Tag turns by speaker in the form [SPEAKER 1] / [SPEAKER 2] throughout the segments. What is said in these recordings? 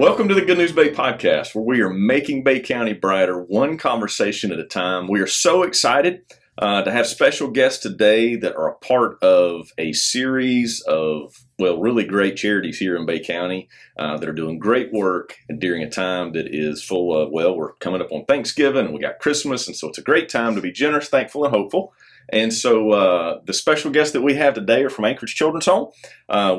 [SPEAKER 1] Welcome to the Good News Bay podcast, where we are making Bay County brighter, one conversation at a time. We are so excited to have special guests today that are a part of a series of, really great charities here in Bay County that are doing great work during a time that is full of, we're coming up on Thanksgiving and we got Christmas, and so it's a great time to be generous, thankful, and hopeful. And so the special guests that we have today are from Anchorage Children's Home.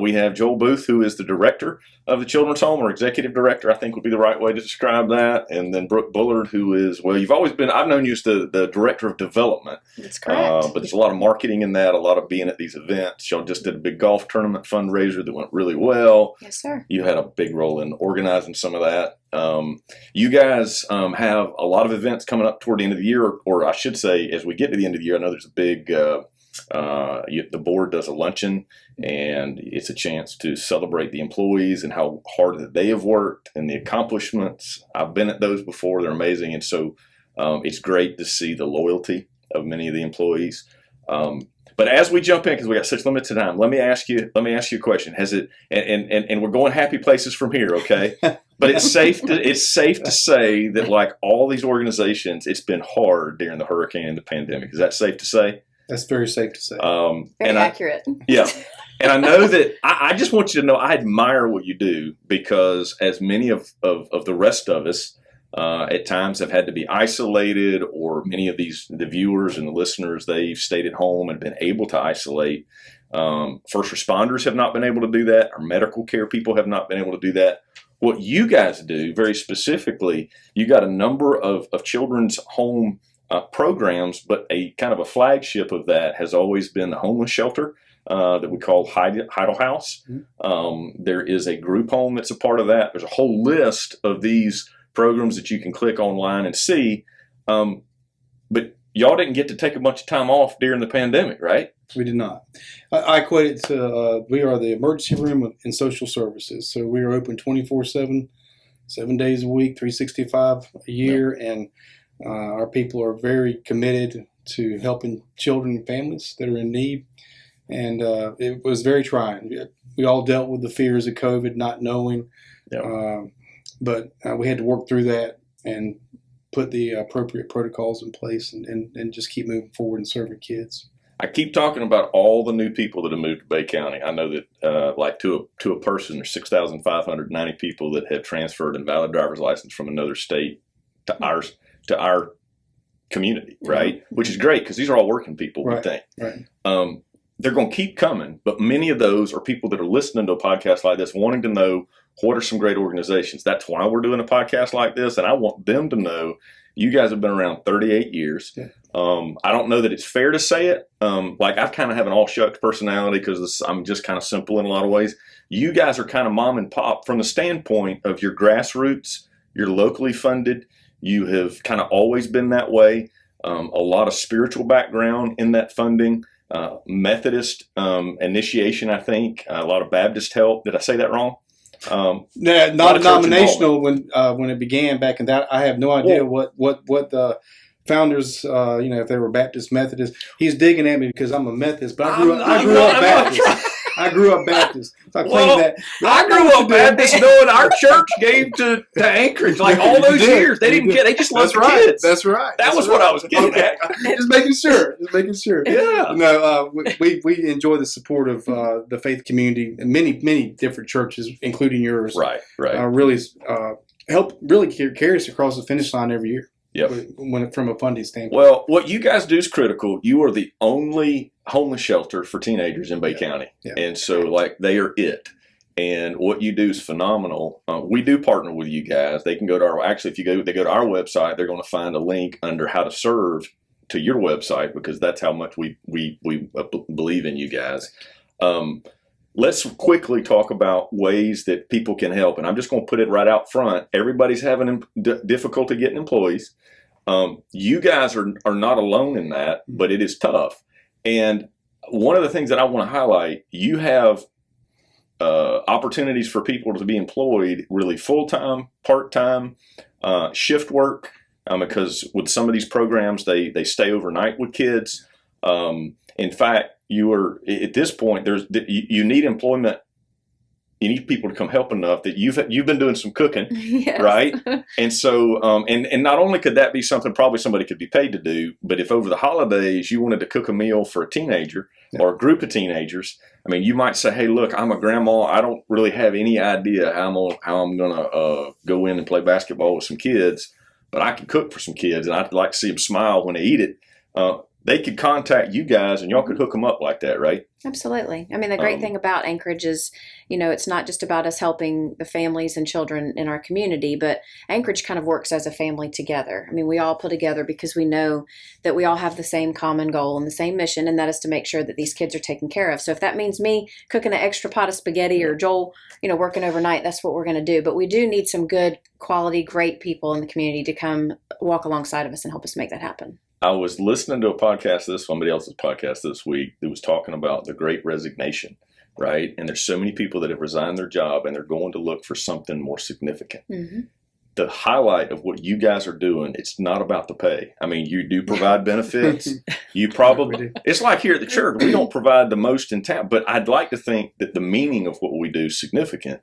[SPEAKER 1] We have Joel Booth, who is the director of the Children's Home, or executive director, I think would be the right way to describe that. And then Brooke Bullard, who is, you've always been, I've known you as the director of development.
[SPEAKER 2] That's correct.
[SPEAKER 1] But there's a lot of marketing in that, a lot of being at these events. Y'all just did a big golf tournament fundraiser that went really well.
[SPEAKER 2] Yes, sir.
[SPEAKER 1] You had a big role in organizing some of that. You guys have a lot of events coming up toward the end of the year, or I should say, as we get to the end of the year, I know there's a big, the board does a luncheon, and it's a chance to celebrate the employees and how hard that they have worked and the accomplishments. I've been at those before. They're amazing. And so it's great to see the loyalty of many of the employees. But as we jump in, because we got such limited time, let me ask you a question. Has it, and we're going happy places from here, okay? But it's safe to say that, like all these organizations, it's been hard during the hurricane and the pandemic. Is that safe to say?
[SPEAKER 3] That's very safe to say.
[SPEAKER 2] Very accurate.
[SPEAKER 1] Yeah. And I know that I just want you to know I admire what you do, because as many of the rest of us at times have had to be isolated, or many of the viewers and the listeners, they've stayed at home and been able to isolate. First responders have not been able to do that. Our medical care people have not been able to do that. What you guys do very specifically, you got a number of children's home programs, but a kind of a flagship of that has always been the homeless shelter that we call Heidel House. There is a group home that's a part of that. There's a whole list of these programs that you can click online and see. But y'all didn't get to take a bunch of time off during the pandemic, right?
[SPEAKER 3] We did not. I equate it to, we are the emergency room in social services. So we are open 24/7, 7 days a week, 365 a year. Yeah. And our people are very committed to helping children and families that are in need. And it was very trying. We all dealt with the fears of COVID, not knowing. Yeah. But we had to work through that and put the appropriate protocols in place and just keep moving forward and serving kids.
[SPEAKER 1] I keep talking about all the new people that have moved to Bay County. I know that like to a person, there's 6,590 people that have transferred a valid driver's license from another state to our community, right? Mm-hmm. Which is great, because these are all working people, we think.
[SPEAKER 3] Right.
[SPEAKER 1] They're going to keep coming, but many of those are people that are listening to a podcast like this, wanting to know what are some great organizations. That's why we're doing a podcast like this, and I want them to know you guys have been around 38 years. Yeah. I don't know that it's fair to say it. Like I kind of have an all-shucks personality, because I'm just kind of simple in a lot of ways. You guys are kind of mom and pop from the standpoint of your grassroots. You're locally funded. You have kind of always been that way. A lot of spiritual background in that funding. Methodist initiation, I think. A lot of Baptist help. Did I say that wrong?
[SPEAKER 3] Not denominational when it began back in that. I have no idea what the founders, if they were Baptist, Methodist. He's digging at me because I'm a Methodist, but I grew up Baptist. I grew up Baptist. So I claim that.
[SPEAKER 1] I grew up Baptist knowing our church gave to Anchorage like all those years. They didn't get. They just loved kids.
[SPEAKER 3] That's right.
[SPEAKER 1] That was what I was getting at.
[SPEAKER 3] Just making sure.
[SPEAKER 1] Yeah.
[SPEAKER 3] No, we enjoy the support of the faith community and many different churches, including yours.
[SPEAKER 1] Right.
[SPEAKER 3] Really help carry us across the finish line every year.
[SPEAKER 1] Yep.
[SPEAKER 3] From a funding standpoint.
[SPEAKER 1] Well, what you guys do is critical. You are the only homeless shelter for teenagers in Bay County. Yeah. And so they are it. And what you do is phenomenal. We do partner with you guys. They can go to they go to our website, they're going to find a link under how to serve to your website, because that's how much we believe in you guys. Let's quickly talk about ways that people can help. And I'm just going to put it right out front. Everybody's having difficulty getting employees. You guys are not alone in that, but it is tough. And one of the things that I want to highlight, you have opportunities for people to be employed really full-time, part-time, shift work, because with some of these programs, they stay overnight with kids. In fact, you are at this point, you need employment you need people to come help enough that you've been doing some cooking,
[SPEAKER 2] Yes.
[SPEAKER 1] right? And so, and not only could that be something probably somebody could be paid to do, but if over the holidays you wanted to cook a meal for a teenager or a group of teenagers, I mean, you might say, hey, look, I'm a grandma. I don't really have any idea how I'm gonna go in and play basketball with some kids, but I can cook for some kids, and I'd like to see them smile when they eat it. They could contact you guys, and y'all could hook them up like that, right?
[SPEAKER 2] Absolutely. I mean, the great thing about Anchorage is, it's not just about us helping the families and children in our community, but Anchorage kind of works as a family together. I mean, we all pull together because we know that we all have the same common goal and the same mission, and that is to make sure that these kids are taken care of. So if that means me cooking an extra pot of spaghetti or Joel, working overnight, that's what we're going to do. But we do need some good quality, great people in the community to come walk alongside of us and help us make that happen.
[SPEAKER 1] I was listening to a podcast, somebody else's podcast this week, that was talking about the Great Resignation, right? And there's so many people that have resigned their job and they're going to look for something more significant. Mm-hmm. The highlight of what you guys are doing, it's not about the pay. I mean, you do provide benefits. You probably, it's like here at the church, we don't provide the most in town, but I'd like to think that the meaning of what we do is significant.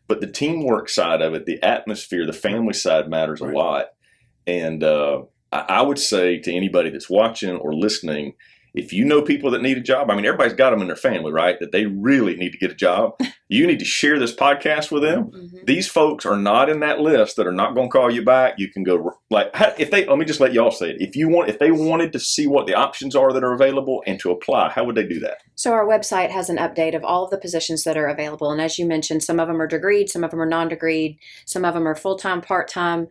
[SPEAKER 1] But the teamwork side of it, the atmosphere, the family side matters a lot. And, I would say to anybody that's watching or listening, if you know people that need a job, I mean, everybody's got them in their family, right? That they really need to get a job. You need to share this podcast with them. Mm-hmm. These folks are not in that list that are not going to call you back. You can go let me just let y'all say it. If they wanted to see what the options are that are available and to apply, how would they do that?
[SPEAKER 2] So our website has an update of all of the positions that are available. And as you mentioned, some of them are degreed, some of them are non-degreed, some of them are full-time, part-time,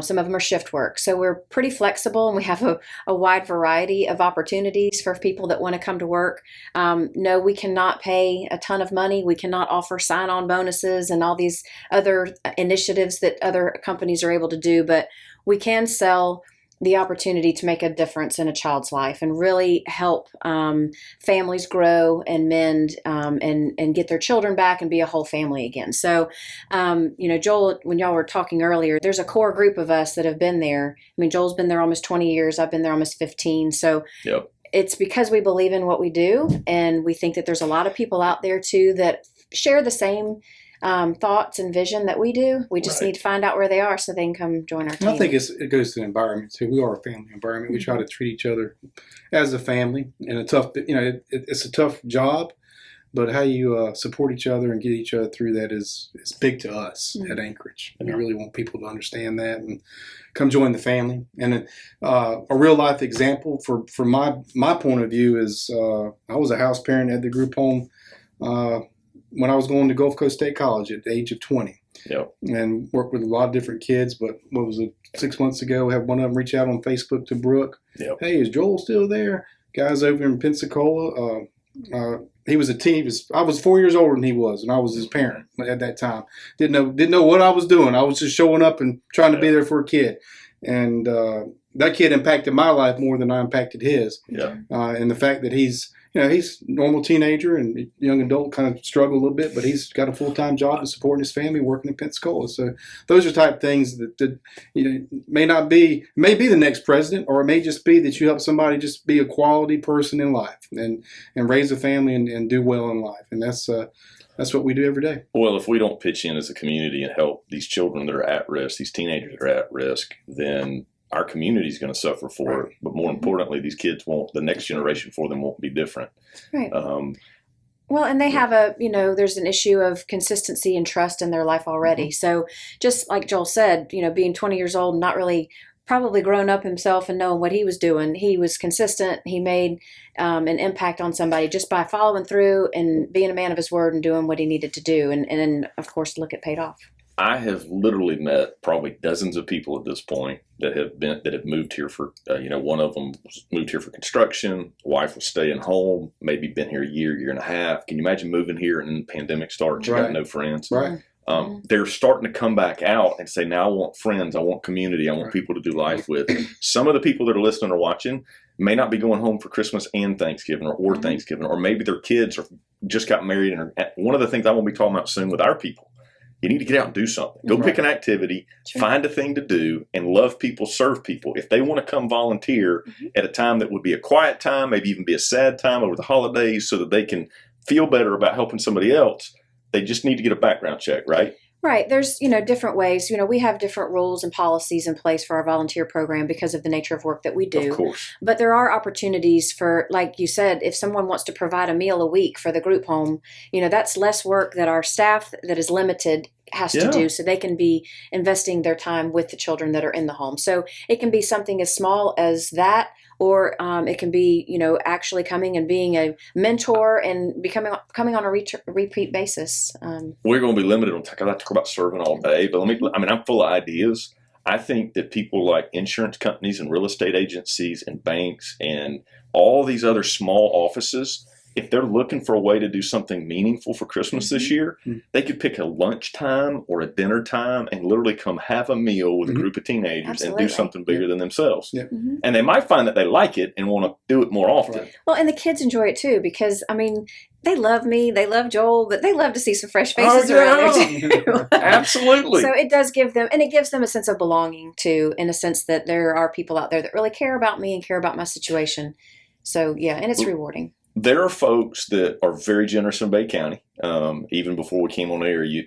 [SPEAKER 2] some of them are shift work. So we're pretty flexible, and we have a wide variety of opportunities for people that want to come to work. No, we cannot pay a ton of money. We cannot offer sign-on bonuses and all these other initiatives that other companies are able to do, but we can sell the opportunity to make a difference in a child's life and really help families grow and mend and get their children back and be a whole family again. So, Joel, when y'all were talking earlier, there's a core group of us that have been there. I mean, Joel's been there almost 20 years. I've been there almost 15. So yep. It's because we believe in what we do, and we think that there's a lot of people out there too that share the same thoughts and vision that we do. We just need to find out where they are so they can come join our team.
[SPEAKER 3] I think it goes to the environment too. We are a family environment. We try to treat each other as a family, and it's a tough job, but how you support each other and get each other through that is big to us at Anchorage. And we really want people to understand that and come join the family. And a real life example for my point of view is I was a house parent at the group home when I was going to Gulf Coast State College at the age of 20. Yep. And worked with a lot of different kids. But 6 months ago, I had one of them reach out on Facebook to Brooke. Yep. Hey, is Joel still there? Guys over in Pensacola. He was a teen. I was 4 years older than he was, and I was his parent at that time. Didn't know what I was doing. I was just showing up and trying to be there for a kid. And that kid impacted my life more than I impacted his. Yeah. And the fact that he's a normal teenager and young adult, kind of struggle a little bit, but he's got a full-time job and supporting his family, working in Pensacola. So those are type of things that may be the next president, or it may just be that you help somebody just be a quality person in life and raise a family and do well in life. And that's what we do every day. Well, if we don't pitch in as a community and help these children that are at risk, these teenagers that are at risk, then our community is going to suffer for it. But more importantly, these kids the next generation for them won't be different. Right.
[SPEAKER 2] Well, and they have there's an issue of consistency and trust in their life already. So just like Joel said, being 20 years old and not really probably grown up himself and knowing what he was doing, he was consistent. He made an impact on somebody just by following through and being a man of his word and doing what he needed to do. And then, of course, look, it paid off.
[SPEAKER 1] I have literally met probably dozens of people at this point that have moved here for, one of them moved here for construction. Wife was staying home, maybe been here a year and a half. Can you imagine moving here and then the pandemic starts? You got no friends. Right. They're starting to come back out and say, now I want friends. I want community. I want people to do life with. Some of the people that are listening or watching may not be going home for Christmas and Thanksgiving or Thanksgiving, or maybe their kids just got married. And one of the things I want to be talking about soon with our people, you need to get out and do something. Go pick an activity, find a thing to do, and love people, serve people. If they want to come volunteer at a time that would be a quiet time, maybe even be a sad time over the holidays so that they can feel better about helping somebody else, they just need to get a background check, right?
[SPEAKER 2] Right. There's, different ways. We have different rules and policies in place for our volunteer program because of the nature of work that we do.
[SPEAKER 1] Of course.
[SPEAKER 2] But there are opportunities for, like you said, if someone wants to provide a meal a week for the group home, that's less work that our staff that is limited has to do, so they can be investing their time with the children that are in the home. So it can be something as small as that, or it can be, actually coming and being a mentor and coming on a repeat basis.
[SPEAKER 1] We're going to be limited on talk about serving all day, but I'm full of ideas. I think that people like insurance companies and real estate agencies and banks and all these other small offices, if they're looking for a way to do something meaningful for Christmas this year, they could pick a lunchtime or a dinner time and literally come have a meal with a group of teenagers and do something bigger than themselves. Yeah. And they might find that they like it and want to do it more often.
[SPEAKER 2] Right. Well, and the kids enjoy it too, because, they love me, they love Joel, but they love to see some fresh faces around there too.
[SPEAKER 1] Absolutely.
[SPEAKER 2] So it does give them a sense of belonging too, in a sense that there are people out there that really care about me and care about my situation. So yeah, and it's rewarding.
[SPEAKER 1] There are folks that are very generous in Bay County. Even before we came on air, you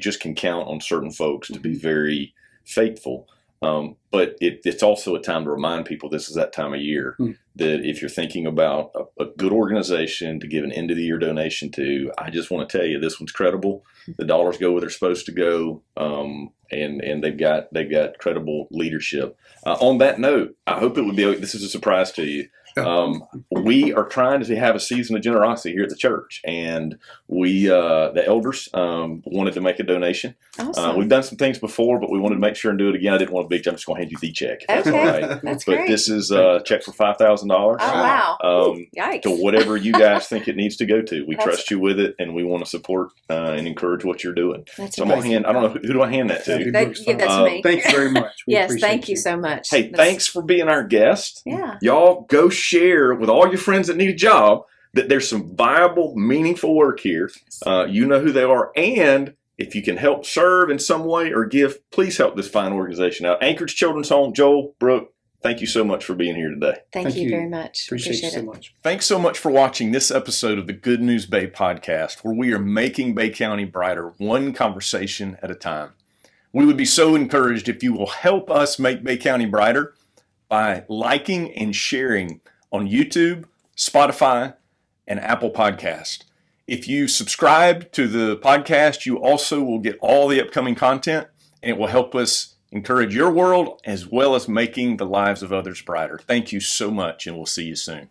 [SPEAKER 1] just can count on certain folks to be very faithful. But it's also a time to remind people this is that time of year that if you're thinking about a good organization to give an end of the year donation to, I just want to tell you this one's credible. The dollars go where they're supposed to go, and they've got credible leadership. On that note, I hope this is a surprise to you. We are trying to have a season of generosity here at the church, and the elders wanted to make a donation.
[SPEAKER 2] Awesome.
[SPEAKER 1] We've done some things before, but we wanted to make sure and do it again. I didn't want a big. I'm just going to hand you the check. That's all right.
[SPEAKER 2] That's
[SPEAKER 1] but
[SPEAKER 2] great.
[SPEAKER 1] This is a check for $5,000.
[SPEAKER 2] Oh wow! Yikes.
[SPEAKER 1] To whatever you guys think it needs to go to. We trust you with it, and we want to support and encourage what you're doing.
[SPEAKER 2] That's
[SPEAKER 1] so I'm gonna hand. I don't know who do I hand that to.
[SPEAKER 2] Give that to me.
[SPEAKER 3] Thank you very much.
[SPEAKER 2] Yes, thank you so much.
[SPEAKER 1] Hey, thanks for being our guest.
[SPEAKER 2] Yeah.
[SPEAKER 1] Y'all go share with all your friends that need a job that there's some viable, meaningful work here. You know who they are. And if you can help serve in some way or give, please help this fine organization out. Anchorage Children's Home. Joel, Brooke, thank you so much for being here today.
[SPEAKER 2] Thank you very much.
[SPEAKER 3] Appreciate you so much.
[SPEAKER 1] Thanks so much for watching this episode of the Good News Bay podcast, where we are making Bay County brighter, one conversation at a time. We would be so encouraged if you will help us make Bay County brighter by liking and sharing on YouTube, Spotify, and Apple Podcast. If you subscribe to the podcast, you also will get all the upcoming content, and it will help us encourage your world as well as making the lives of others brighter. Thank you so much, and we'll see you soon.